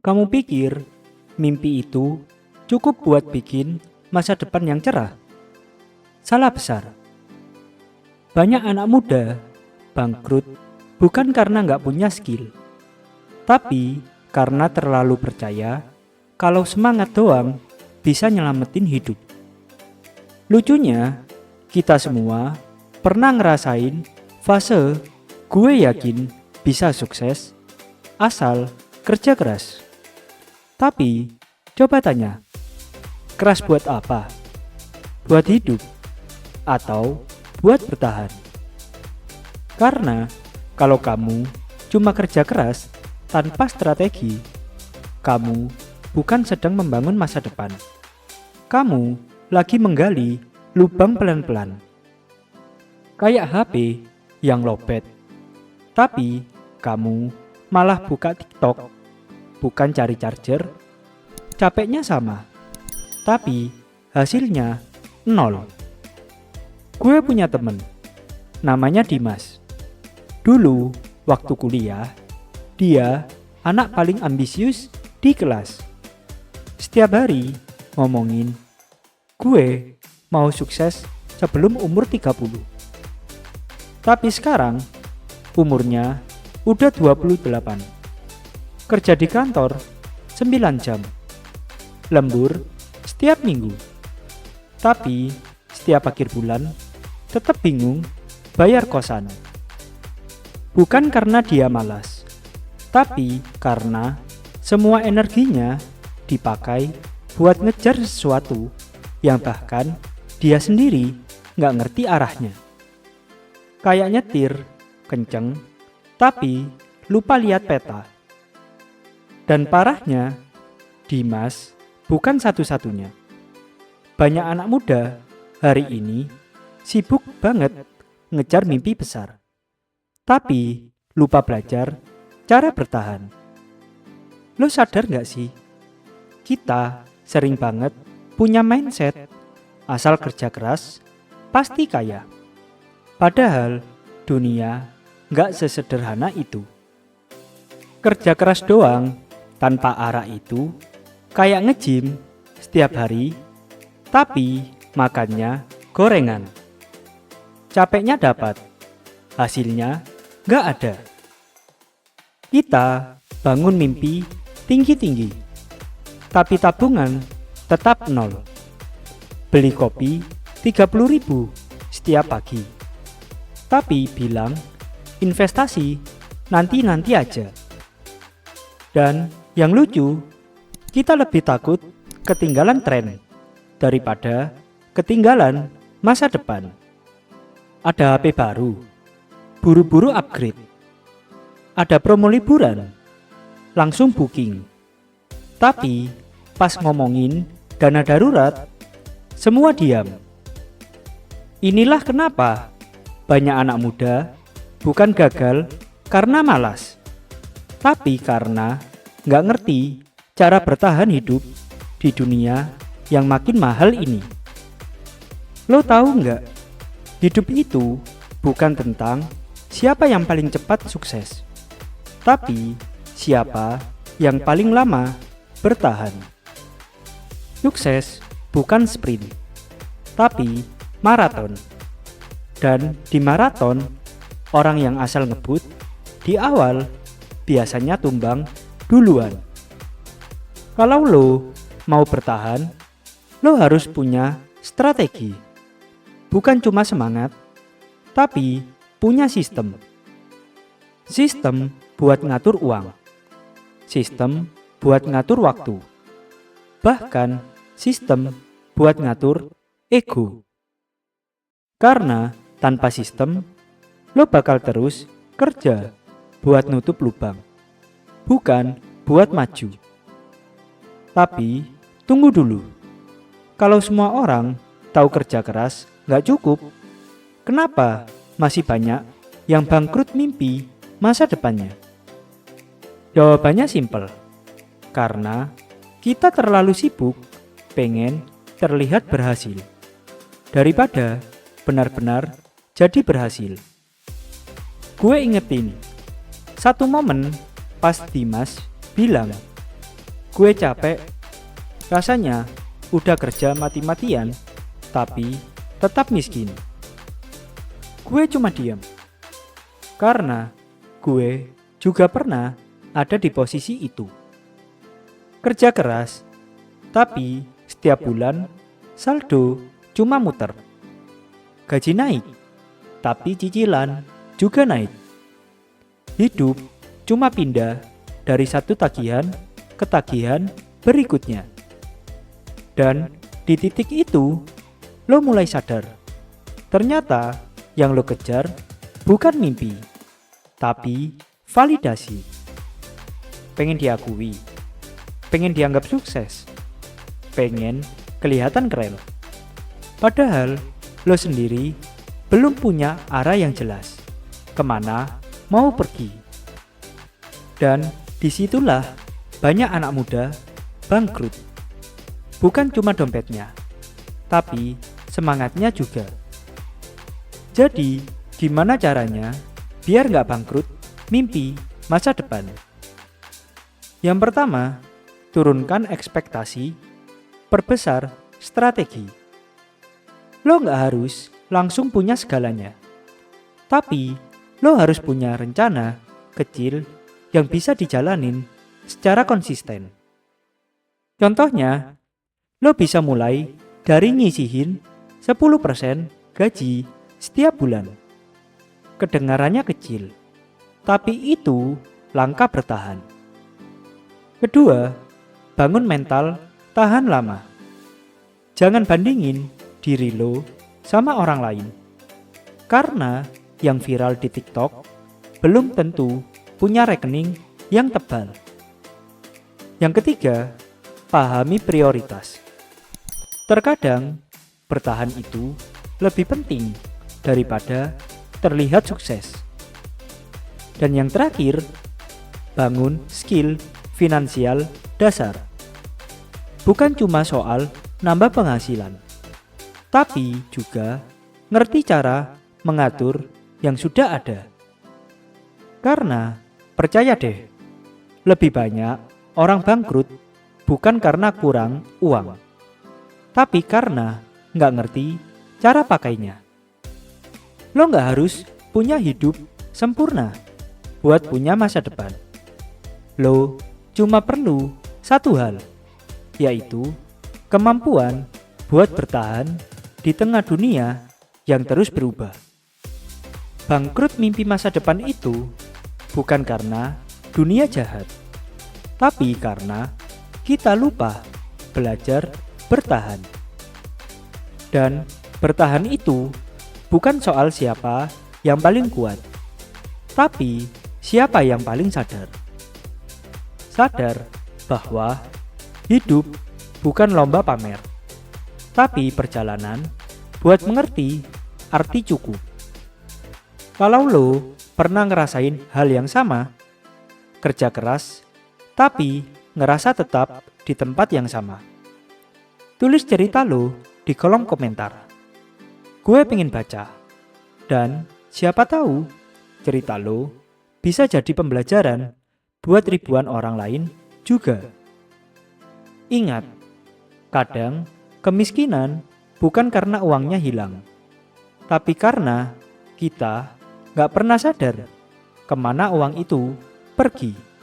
Kamu pikir mimpi itu cukup buat bikin masa depan yang cerah? Salah besar. Banyak anak muda bangkrut bukan karena nggak punya skill, tapi karena terlalu percaya kalau semangat doang bisa nyelamatin hidup. Lucunya, kita semua pernah ngerasain fase gue yakin bisa sukses asal kerja keras. Tapi coba tanya, keras buat apa? Buat hidup? Atau buat bertahan? Karena kalau kamu cuma kerja keras tanpa strategi, kamu bukan sedang membangun masa depan. Kamu lagi menggali lubang pelan-pelan. Kayak HP yang lowbat. Tapi kamu malah buka TikTok, bukan cari charger. Capeknya sama, tapi hasilnya nol. Gue punya temen, namanya Dimas. Dulu waktu kuliah, dia anak paling ambisius di kelas. Setiap hari ngomongin, gue mau sukses sebelum umur 30. Tapi sekarang umurnya udah 28. Kerja di kantor 9 jam. Lembur setiap minggu. Tapi setiap akhir bulan tetap bingung bayar kosan. Bukan karena dia malas, tapi karena semua energinya dipakai buat ngejar sesuatu yang bahkan dia sendiri nggak ngerti arahnya. Kayak nyetir kenceng, tapi lupa lihat peta. Dan parahnya, Dimas bukan satu-satunya. Banyak anak muda hari ini sibuk banget ngejar mimpi besar, tapi lupa belajar cara bertahan. Lo sadar gak sih? Kita sering banget punya mindset asal kerja keras pasti kaya. Padahal dunia gak sesederhana itu. Kerja keras doang tanpa arah itu kayak nge-gym setiap hari, tapi makannya gorengan. Capeknya dapat, hasilnya gak ada. Kita bangun mimpi tinggi-tinggi, tapi tabungan tetap nol. Beli kopi 30.000 setiap pagi, tapi bilang investasi nanti aja. Dan yang lucu, kita lebih takut ketinggalan tren daripada ketinggalan masa depan. Ada HP baru, buru-buru upgrade. Ada promo liburan, langsung booking. Tapi pas ngomongin dana darurat, semua diam. Inilah kenapa banyak anak muda bukan gagal karena malas, tapi karena nggak ngerti cara bertahan hidup di dunia yang makin mahal ini. Lo tahu nggak? Hidup itu bukan tentang siapa yang paling cepat sukses, tapi siapa yang paling lama bertahan. Sukses bukan sprint, tapi maraton. Dan di maraton, orang yang asal ngebut di awal biasanya tumbang duluan. Kalau lo mau bertahan, lo harus punya strategi. Bukan cuma semangat, tapi punya sistem. Sistem buat ngatur uang. Sistem buat ngatur waktu. Bahkan sistem buat ngatur ego. Karena tanpa sistem, lo bakal terus kerja buat nutup lubang, bukan buat maju. Tapi tunggu dulu. Kalau semua orang tahu kerja keras gak cukup, kenapa masih banyak yang bangkrut mimpi masa depannya? Jawabannya simpel. Karena kita terlalu sibuk pengen terlihat berhasil daripada benar-benar jadi berhasil. Gue ingetin satu momen pas Dimas bilang, Gue capek, rasanya udah kerja mati-matian, tapi tetap miskin. Gue cuma diam, karena gue juga pernah ada di posisi itu. Kerja keras, tapi setiap bulan saldo cuma muter. Gaji naik, tapi cicilan juga naik. Hidup cuma pindah dari satu tagihan ke tagihan berikutnya. Dan di titik itu, lo mulai sadar. Ternyata yang lo kejar bukan mimpi, tapi validasi. Pengen diakui, pengen dianggap sukses, pengen kelihatan keren. Padahal lo sendiri belum punya arah yang jelas kemana mau pergi. Dan disitulah banyak anak muda bangkrut. Bukan cuma dompetnya, tapi semangatnya juga. Jadi, gimana caranya biar nggak bangkrut mimpi masa depan? Yang pertama, turunkan ekspektasi, perbesar strategi. Lo nggak harus langsung punya segalanya, tapi lo harus punya rencana kecil yang bisa dijalanin secara konsisten. Contohnya, lo bisa mulai dari nyisihin 10% gaji setiap bulan. Kedengarannya kecil, tapi itu langkah bertahan. Kedua, bangun mental tahan lama. Jangan bandingin diri lo sama orang lain. Karena yang viral di TikTok belum tentu punya rekening yang tebal. Yang ketiga, pahami prioritas. Terkadang, bertahan itu lebih penting daripada terlihat sukses. Dan yang terakhir, bangun skill finansial dasar. Bukan cuma soal nambah penghasilan, tapi juga ngerti cara mengatur yang sudah ada. Karena, percaya deh, lebih banyak orang bangkrut bukan karena kurang uang, tapi karena nggak ngerti cara pakainya. Lo nggak harus punya hidup sempurna buat punya masa depan. Lo cuma perlu satu hal, yaitu kemampuan buat bertahan di tengah dunia yang terus berubah. Bangkrut mimpi masa depan itu bukan karena dunia jahat, tapi karena kita lupa belajar bertahan. Dan bertahan itu bukan soal siapa yang paling kuat, tapi siapa yang paling sadar. Sadar bahwa hidup bukan lomba pamer, tapi perjalanan buat mengerti arti cukup. Kalau lo pernah ngerasain hal yang sama, kerja keras, tapi ngerasa tetap di tempat yang sama, tulis cerita lo di kolom komentar. Gue pengen baca. Dan siapa tahu cerita lo bisa jadi pembelajaran buat ribuan orang lain juga. Ingat, kadang kemiskinan bukan karena uangnya hilang, tapi karena kita gak pernah sadar kemana uang itu pergi.